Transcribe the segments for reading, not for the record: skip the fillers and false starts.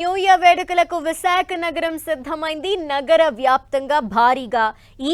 New year వేడుకలకు విశాఖ నగరం సిద్ధమైంది. నగర వ్యాప్తంగా భారీగా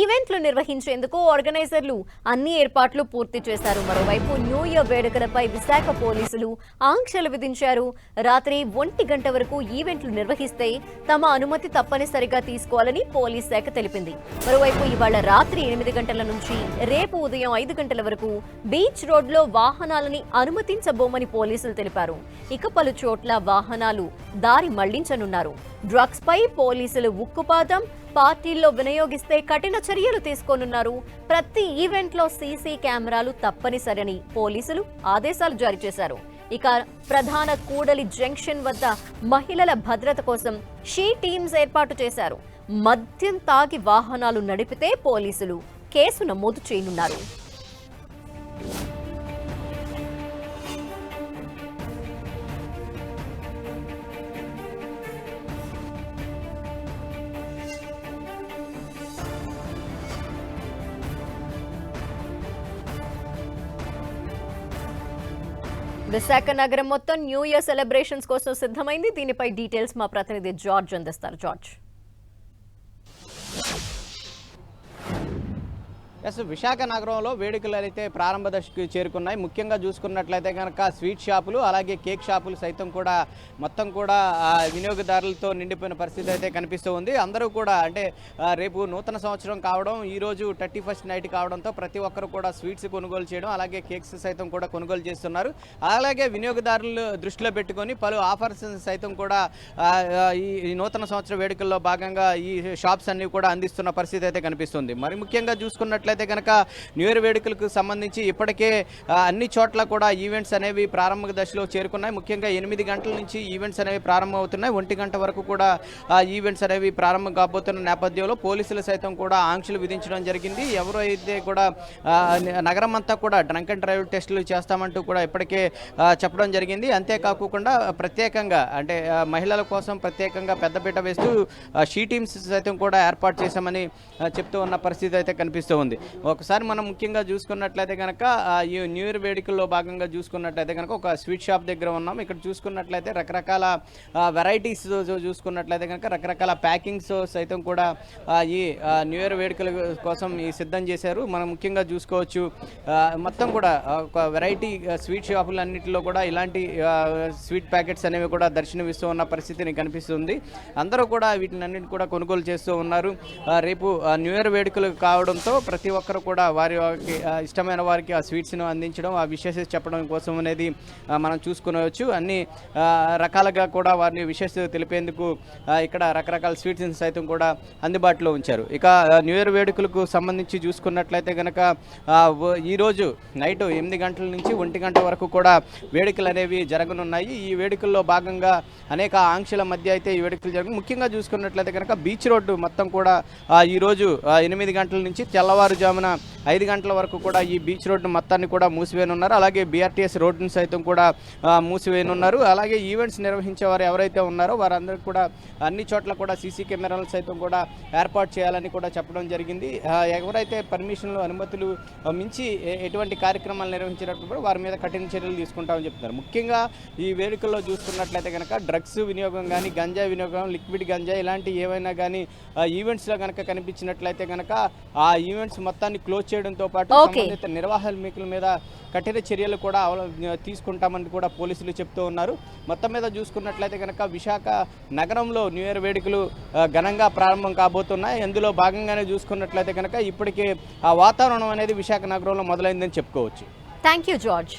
ఈవెంట్లు నిర్వహించేందుకు ఆర్గనైజర్లు అన్ని ఏర్పాట్లు పూర్తి చేశారు. మరోవైపు న్యూ ఇయర్ వేడుకలపై విశాఖ పోలీసులు ఆంక్షలు విధించారు. రాత్రి 1 గంట వరకు ఈవెంట్లు నిర్వహిస్తే తమ అనుమతి తప్పనిసరిగా తీసుకోవాలని పోలీస్ శాఖ తెలిపింది. మరోవైపు ఇవాళ రాత్రి 8 గంటల నుంచి రేపు ఉదయం 5 గంటల వరకు బీచ్ రోడ్లో వాహనాలని అనుమతించబోమని పోలీసులు తెలిపారు. ఇక పలు చోట్ల వాహనాలు దారి మళ్లించనున్నారు. డ్రగ్స్ పై పోలీసులు ఉక్కుపాదం, పార్టీల్లో వినియోగిస్తే కఠిన చర్యలు తీసుకోనున్నారు. ప్రతి ఈవెంట్ లో సీసీ కెమెరాలు తప్పనిసరని పోలీసులు ఆదేశాలు జారీ చేశారు. ఇక ప్రధాన కూడలి జంక్షన్ వద్ద మహిళల భద్రత కోసం షీ టీమ్స్ ఏర్పాటు చేశారు. మద్యం తాగి వాహనాలు నడిపితే పోలీసులు కేసు నమోదు చేయనున్నారు. విశాఖ నగరం మొత్తం న్యూ ఇయర్ సెలబ్రేషన్స్ కోసం సిద్ధమైంది. దీనిపై డీటెయిల్స్ మా ప్రతినిధి జార్జ్ అందిస్తారు. జార్జ్, విశాఖ నగరంలో వేడుకలు అయితే ప్రారంభ దశకు చేరుకున్నాయి. ముఖ్యంగా చూసుకున్నట్లయితే కనుక స్వీట్ షాపులు అలాగే కేక్ షాపులు సైతం కూడా మొత్తం కూడా వినియోగదారులతో నిండిపోయిన పరిస్థితి అయితే కనిపిస్తూ ఉంది. అందరూ కూడా అంటే రేపు నూతన సంవత్సరం కావడం, ఈరోజు 31st నైట్ కావడంతో ప్రతి ఒక్కరు కూడా స్వీట్స్ కొనుగోలు చేయడం అలాగే కేక్స్ సైతం కూడా కొనుగోలు చేస్తున్నారు. అలాగే వినియోగదారులు దృష్టిలో పెట్టుకొని పలు ఆఫర్స్ సైతం కూడా ఈ నూతన సంవత్సర వేడుకల్లో భాగంగా ఈ షాప్స్ అన్ని కూడా అందిస్తున్న పరిస్థితి అయితే కనిపిస్తుంది. మరి ముఖ్యంగా చూసుకున్నట్లయితే కనుక న్యూ ఇయర్ వేడుకలకు సంబంధించి ఇప్పటికే అన్ని చోట్ల కూడా ఈవెంట్స్ అనేవి ప్రారంభ దశలో చేరుకున్నాయి. ముఖ్యంగా 8 గంటల నుంచి ఈవెంట్స్ అనేవి ప్రారంభమవుతున్నాయి. 1 గంట వరకు కూడా ఈవెంట్స్ అనేవి ప్రారంభం కాబోతున్న నేపథ్యంలో పోలీసులు సైతం కూడా ఆంక్షలు విధించడం జరిగింది. ఎవరైతే కూడా నగరం అంతా కూడా డ్రంక్ అండ్ డ్రైవ్ టెస్టులు చేస్తామంటూ కూడా ఇప్పటికే చెప్పడం జరిగింది. అంతేకాకుండా ప్రత్యేకంగా అంటే మహిళల కోసం ప్రత్యేకంగా పెద్దపీట వేస్తూ షీ టీమ్స్ సైతం కూడా ఏర్పాటు చేశామని చెప్తూ ఉన్న పరిస్థితి అయితే కనిపిస్తూ ఉంది. ఒకసారి మనం ముఖ్యంగా చూసుకున్నట్లయితే కనుక ఈ న్యూ ఇయర్ వేడుకల్లో భాగంగా చూసుకున్నట్లయితే కనుక ఒక స్వీట్ షాప్ దగ్గర ఉన్నాం. ఇక్కడ చూసుకున్నట్లయితే రకరకాల వెరైటీస్ చూసుకున్నట్లయితే కనుక రకరకాల ప్యాకింగ్స్ సైతం కూడా ఈ న్యూ ఇయర్ వేడుకల కోసం సిద్ధం చేశారు. మనం ముఖ్యంగా చూసుకోవచ్చు మొత్తం కూడా ఒక వెరైటీ స్వీట్ షాపులన్నింటిలో కూడా ఇలాంటి స్వీట్ ప్యాకెట్స్ అనేవి కూడా దర్శనమిస్తూ ఉన్న పరిస్థితిని కనిపిస్తుంది. అందరూ కూడా వీటినన్నింటినీ కూడా కొనుగోలు చేస్తూ ఉన్నారు. రేపు న్యూ ఇయర్ వేడుకలు కావడంతో ప్రతి ఒక్కరు కూడా వారికి ఇష్టమైన వారికి ఆ స్వీట్స్ను అందించడం, ఆ విషెస్ చెప్పడం కోసం అనేది మనం చూసుకునవచ్చు. అన్ని రకాలుగా కూడా వారిని విషెస్ తెలిపేందుకు ఇక్కడ రకరకాల స్వీట్స్ సైతం కూడా అందుబాటులో ఉంచారు. ఇక న్యూ ఇయర్ వేడుకలకు సంబంధించి చూసుకున్నట్లయితే కనుక ఈరోజు నైట్ 8 గంటల నుంచి 1 గంట వరకు కూడా వేడుకలు అనేవి జరగనున్నాయి. ఈ వేడుకల్లో భాగంగా అనేక ఆంక్షల మధ్య అయితే ఈ వేడుకలు జరగను. ముఖ్యంగా చూసుకున్నట్లయితే కనుక బీచ్ రోడ్డు మొత్తం కూడా ఈరోజు 8 గంటల నుంచి తెల్లవారుజామున 5 గంటల వరకు కూడా ఈ బీచ్ రోడ్డు మొత్తాన్ని కూడా మూసివేయనున్నారు. అలాగే బీఆర్టీఎస్ రోడ్డును సైతం కూడా మూసివేయనున్నారు. అలాగే ఈవెంట్స్ నిర్వహించే వారు ఎవరైతే ఉన్నారో వారందరికీ కూడా అన్ని చోట్ల కూడా సీసీ కెమెరాలు సైతం కూడా ఏర్పాటు చేయాలని కూడా చెప్పడం జరిగింది. ఎవరైతే పర్మిషన్లు అనుమతులు మించి ఎటువంటి కార్యక్రమాలు నిర్వహించినప్పుడు వారి మీద కఠిన చర్యలు తీసుకుంటామని చెప్తున్నారు. ముఖ్యంగా ఈ వేడుకల్లో చూసుకున్నట్లయితే కనుక డ్రగ్స్ వినియోగం కానీ, గంజాయి వినియోగం, లిక్విడ్ గంజాయి ఇలాంటి ఏవైనా కానీ ఈవెంట్స్లో కనుక కనిపించినట్లయితే కనుక ఆ ఈవెంట్స్ మొత్తాన్ని క్లోజ్ చేయడంతో పాటు సంబంధిత నిర్వాహకుల మీద కఠిన చర్యలు కూడా తీసుకుంటామని కూడా పోలీసులు చెప్తూ ఉన్నారు. మొత్తం మీద చూసుకున్నట్లయితే కనుక విశాఖ నగరంలో న్యూ ఇయర్ వేడుకలు ఘనంగా ప్రారంభం కాబోతున్నాయి. అందులో భాగంగానే చూసుకున్నట్లయితే కనుక ఇప్పటికే ఆ వాతావరణం అనేది విశాఖ నగరంలో మొదలైందని చెప్పుకోవచ్చు. Thank you George.